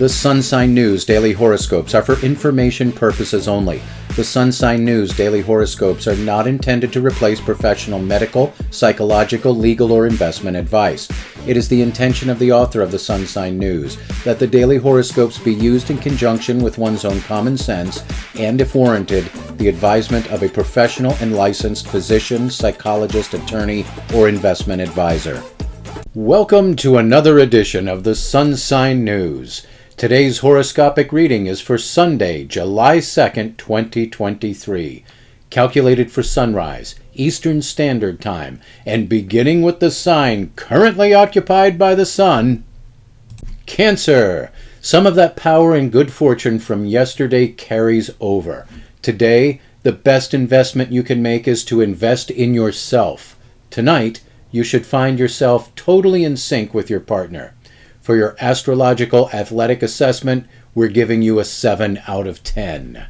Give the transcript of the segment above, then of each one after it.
The Sun Sign News Daily Horoscopes are for information purposes only. The Sun Sign News Daily Horoscopes are not intended to replace professional medical, psychological, legal, or investment advice. It is the intention of the author of the Sun Sign News that the daily horoscopes be used in conjunction with one's own common sense and, if warranted, the advisement of a professional and licensed physician, psychologist, attorney, or investment advisor. Welcome to another edition of the Sun Sign News. Today's horoscopic reading is for Sunday, July 2nd, 2023, calculated for sunrise, Eastern Standard Time, and beginning with the sign currently occupied by the sun, Cancer. Some of that power and good fortune from yesterday carries over. Today, the best investment you can make is to invest in yourself. Tonight, you should find yourself totally in sync with your partner. For your astrological athletic assessment, we're giving you a 7 out of 10.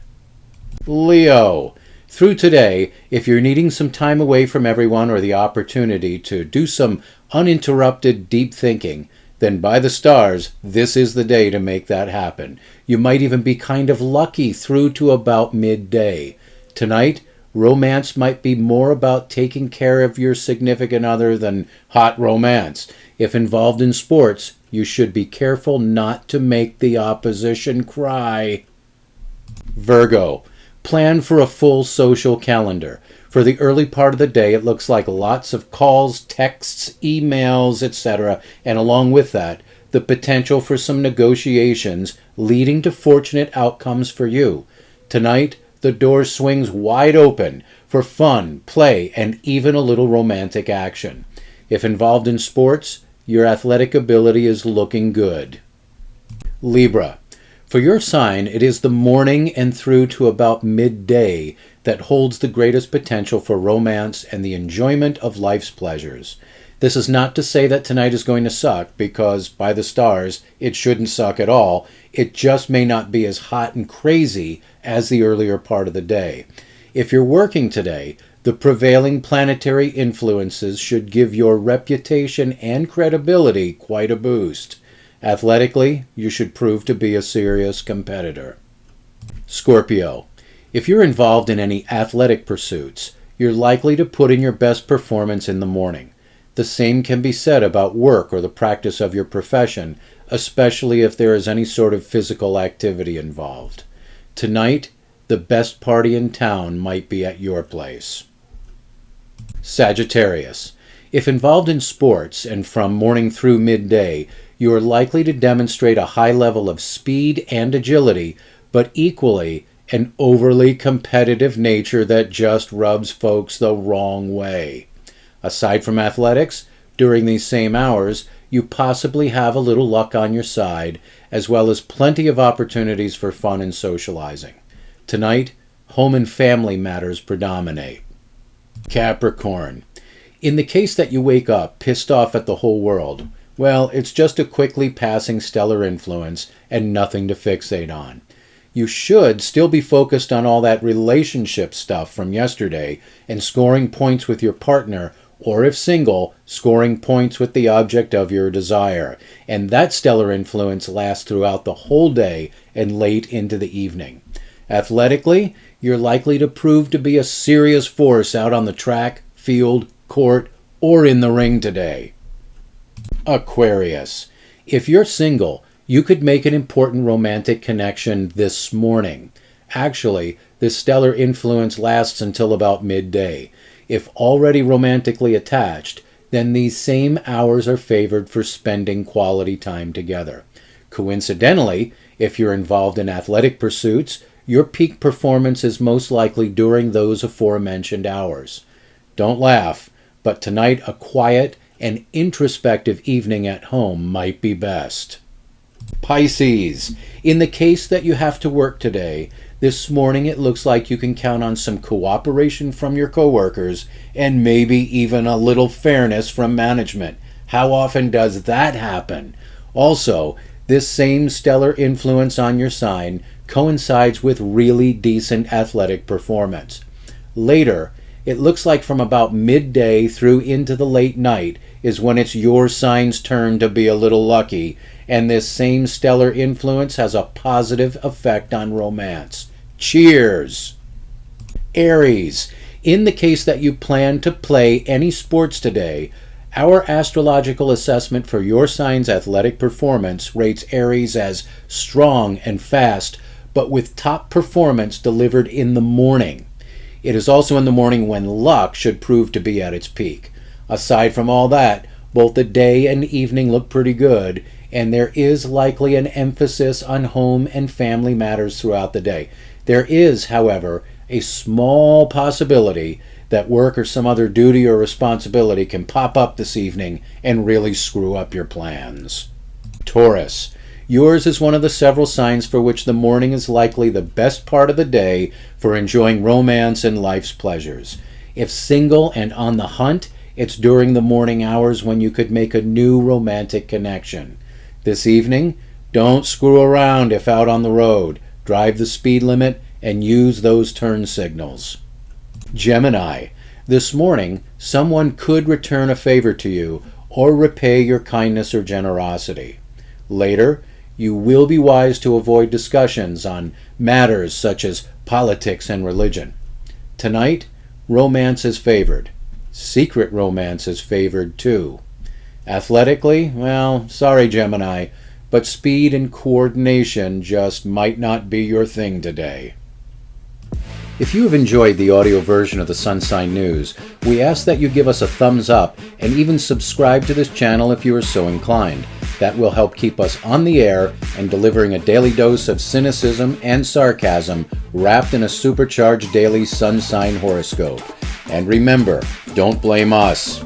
Leo. Through today, if you're needing some time away from everyone or the opportunity to do some uninterrupted deep thinking, then by the stars, this is the day to make that happen. You might even be kind of lucky through to about midday. Tonight, romance might be more about taking care of your significant other than hot romance. If involved in sports, you should be careful not to make the opposition cry. Virgo. Plan for a full social calendar. For the early part of the day, it looks like lots of calls, texts, emails, etc., and along with that, the potential for some negotiations leading to fortunate outcomes for you. Tonight, the door swings wide open for fun, play, and even a little romantic action. If involved in sports, your athletic ability is looking good. Libra. For your sign, it is the morning and through to about midday that holds the greatest potential for romance and the enjoyment of life's pleasures. This is not to say that tonight is going to suck, because by the stars, it shouldn't suck at all. It just may not be as hot and crazy as the earlier part of the day. If you're working today, the prevailing planetary influences should give your reputation and credibility quite a boost. Athletically, you should prove to be a serious competitor. Scorpio. If you're involved in any athletic pursuits, you're likely to put in your best performance in the morning. The same can be said about work or the practice of your profession, especially if there is any sort of physical activity involved. Tonight, the best party in town might be at your place. Sagittarius. If involved in sports and from morning through midday, you are likely to demonstrate a high level of speed and agility, but equally an overly competitive nature that just rubs folks the wrong way. Aside from athletics, during these same hours, you possibly have a little luck on your side, as well as plenty of opportunities for fun and socializing. Tonight, home and family matters predominate. Capricorn. In the case that you wake up pissed off at the whole world, well, it's just a quickly passing stellar influence and nothing to fixate on. You should still be focused on all that relationship stuff from yesterday and scoring points with your partner, or if single, scoring points with the object of your desire. And that stellar influence lasts throughout the whole day and late into the evening. Athletically, you're likely to prove to be a serious force out on the track, field, court, or in the ring today. Aquarius. If you're single, you could make an important romantic connection this morning. Actually, this stellar influence lasts until about midday. If already romantically attached, then these same hours are favored for spending quality time together. Coincidentally, if you're involved in athletic pursuits, your peak performance is most likely during those aforementioned hours. Don't laugh, but tonight a quiet and introspective evening at home might be best. Pisces. In the case that you have to work today, this morning it looks like you can count on some cooperation from your coworkers and maybe even a little fairness from management. How often does that happen? Also, this same stellar influence on your sign coincides with really decent athletic performance. Later, it looks like from about midday through into the late night is when it's your sign's turn to be a little lucky, and this same stellar influence has a positive effect on romance. Cheers! Aries, in the case that you plan to play any sports today, our astrological assessment for your sign's athletic performance rates Aries as strong and fast, but with top performance delivered in the morning. It is also in the morning when luck should prove to be at its peak. Aside from all that, both the day and evening look pretty good, and there is likely an emphasis on home and family matters throughout the day. There is, however, a small possibility that work or some other duty or responsibility can pop up this evening and really screw up your plans. Taurus, yours is one of the several signs for which the morning is likely the best part of the day for enjoying romance and life's pleasures. If single and on the hunt, it's during the morning hours when you could make a new romantic connection. This evening, don't screw around if out on the road. Drive the speed limit and use those turn signals. Gemini, this morning, someone could return a favor to you or repay your kindness or generosity. Later, you will be wise to avoid discussions on matters such as politics and religion. Tonight, romance is favored. Secret romance is favored too. Athletically, well, sorry Gemini, but speed and coordination just might not be your thing today. If you have enjoyed the audio version of the Sun Sign News, we ask that you give us a thumbs up and even subscribe to this channel if you are so inclined. That will help keep us on the air and delivering a daily dose of cynicism and sarcasm wrapped in a supercharged daily sun sign horoscope. And remember, don't blame us.